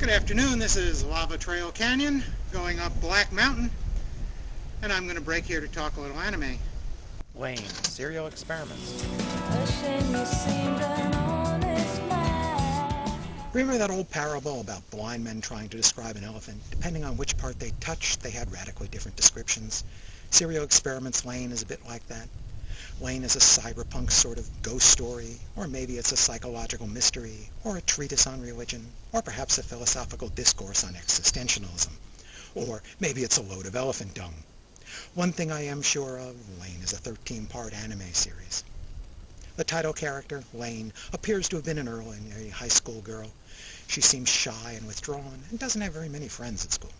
Good afternoon, this is Lava Trail Canyon going up Black Mountain, and I'm going to break here to talk a little anime. Lain, Serial Experiments. Remember that old parable about blind men trying to describe an elephant? Depending on which part they touched, they had radically different descriptions. Serial Experiments Lain is a bit like that. Lain is a cyberpunk sort of ghost story, or maybe it's a psychological mystery, or a treatise on religion, or perhaps a philosophical discourse on existentialism. Or maybe it's a load of elephant dung. One thing I am sure of, Lain is a 13-part anime series. The title character, Lain, appears to have been an early high school girl. She seems shy and withdrawn, and doesn't have very many friends at school.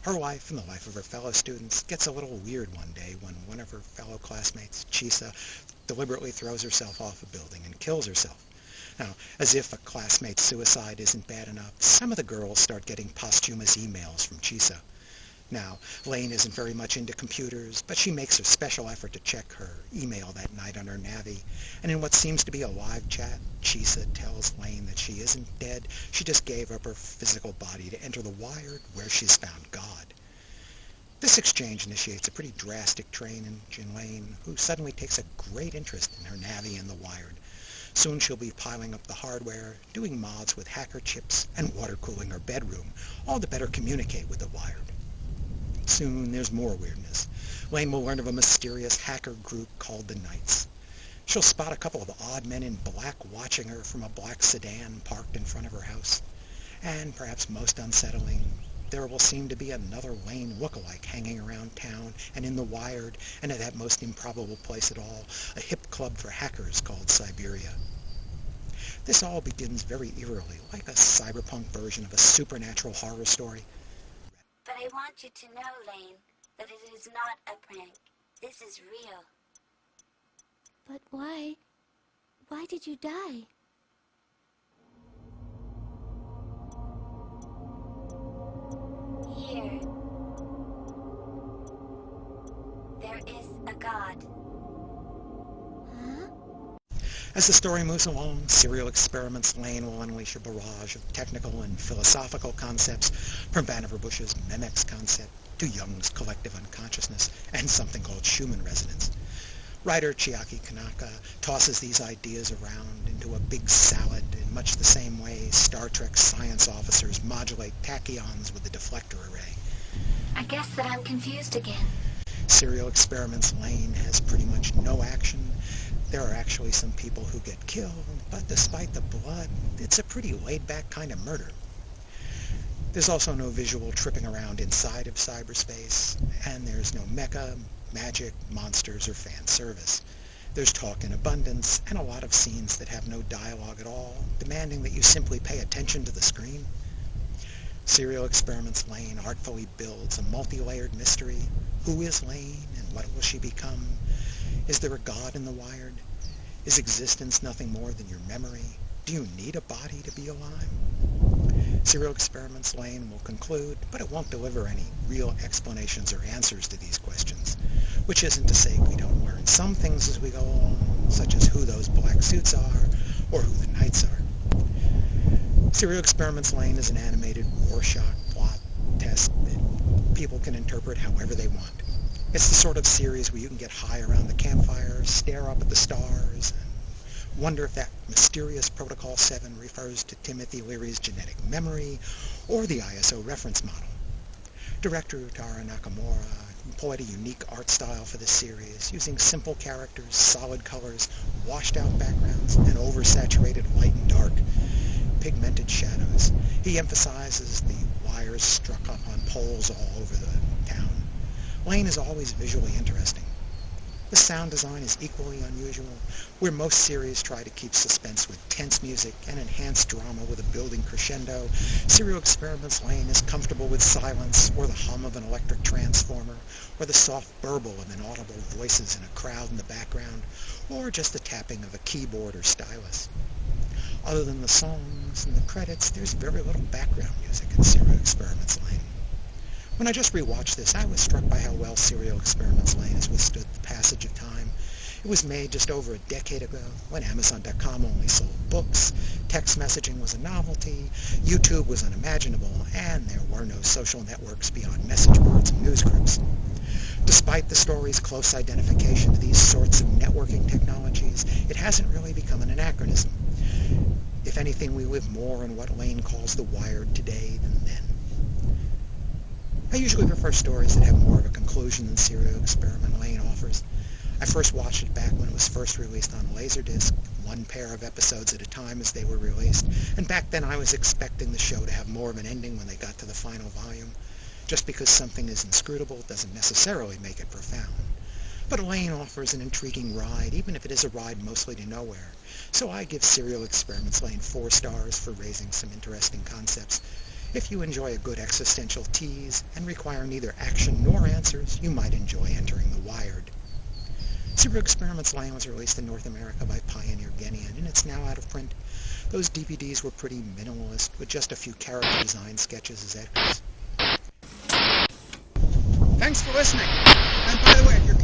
Her life and the life of her fellow students gets a little weird one day when one of her fellow classmates, Jii-san, deliberately throws herself off a building and kills herself. Now, as if a classmate's suicide isn't bad enough, some of the girls start getting posthumous emails from Jii-san. Now, Lain isn't very much into computers, but she makes a special effort to check her email that night on her Navi, and in what seems to be a live chat, Jii-san tells Lain that she isn't dead, she just gave up her physical body to enter the Wired, where she's found God. This exchange initiates a pretty drastic change in Lain, who suddenly takes a great interest in her Navi and the Wired. Soon she'll be piling up the hardware, doing mods with hacker chips, and water cooling her bedroom, all to better communicate with the Wired. Soon there's more weirdness. Lain will learn of a mysterious hacker group called the Knights. She'll spot a couple of odd men in black watching her from a black sedan parked in front of her house. And perhaps most unsettling, there will seem to be another Lain lookalike hanging around town and in the Wired, and at that most improbable place at all, a hip club for hackers called Siberia. This all begins very eerily, like a cyberpunk version of a supernatural horror story. But I want you to know, Lain, that it is not a prank. This is real. But why? Why did you die? Here. There is a God. Huh? As the story moves along, Serial Experiments Lain will unleash a barrage of technical and philosophical concepts, from Vannevar Bush's Memex concept to Jung's collective unconsciousness and something called Schumann resonance. Writer Chiaki Kanaka tosses these ideas around into a big salad in much the same way Star Trek science officers modulate tachyons with a deflector array. I guess that I'm confused again. Serial Experiments Lain has pretty much no action. There are actually some people who get killed, but despite the blood, it's a pretty laid-back kind of murder. There's also no visual tripping around inside of cyberspace, and there's no mecha, magic, monsters, or fan service. There's talk in abundance, and a lot of scenes that have no dialogue at all, demanding that you simply pay attention to the screen. Serial Experiments Lain artfully builds a multi-layered mystery. Who is Lain, and what will she become? Is there a God in the Wired? Is existence nothing more than your memory? Do you need a body to be alive? Serial Experiments Lain will conclude, but it won't deliver any real explanations or answers to these questions, which isn't to say we don't learn some things as we go along, such as who those black suits are, or who the Knights are. Serial Experiments Lain is an animated Rorschach plot test that people can interpret however they want. It's the sort of series where you can get high around the campfire, stare up at the stars, and wonder if that mysterious Protocol 7 refers to Timothy Leary's genetic memory or the ISO reference model. Director Utara Nakamura employed a unique art style for this series, using simple characters, solid colors, washed-out backgrounds, and oversaturated light and dark, pigmented shadows. He emphasizes the wires struck up on poles all over the town. Lain is always visually interesting. The sound design is equally unusual, where most series try to keep suspense with tense music and enhance drama with a building crescendo. Serial Experiments Lain is comfortable with silence, or the hum of an electric transformer, or the soft burble of inaudible voices in a crowd in the background, or just the tapping of a keyboard or stylus. Other than the songs and the credits, there's very little background music in Serial Experiments Lain. When I just rewatched this, I was struck by how well Serial Experiments Lain has withstood the passage of time. It was made just over a decade ago when Amazon.com only sold books, text messaging was a novelty, YouTube was unimaginable, and there were no social networks beyond message boards and news groups. Despite the story's close identification to these sorts of networking technologies, it hasn't really become an anachronism. If anything, we live more in what Lane calls the wired today than then. I usually prefer stories that have more of a conclusion than serial experiment Lane offers. I first watched it back when it was first released on Laserdisc, one pair of episodes at a time as they were released, and back then I was expecting the show to have more of an ending when they got to the final volume. Just because something is inscrutable doesn't necessarily make it profound. But Lane offers an intriguing ride, even if it is a ride mostly to nowhere. So I give Serial Experiments Lane 4 stars for raising some interesting concepts. If you enjoy a good existential tease and require neither action nor answers, you might enjoy entering the Wired. Serial Experiments Lane was released in North America by Pioneer Genian, and it's now out of print. Those DVDs were pretty minimalist, with just a few character design sketches as extras. Thanks for listening. And by the way, if you're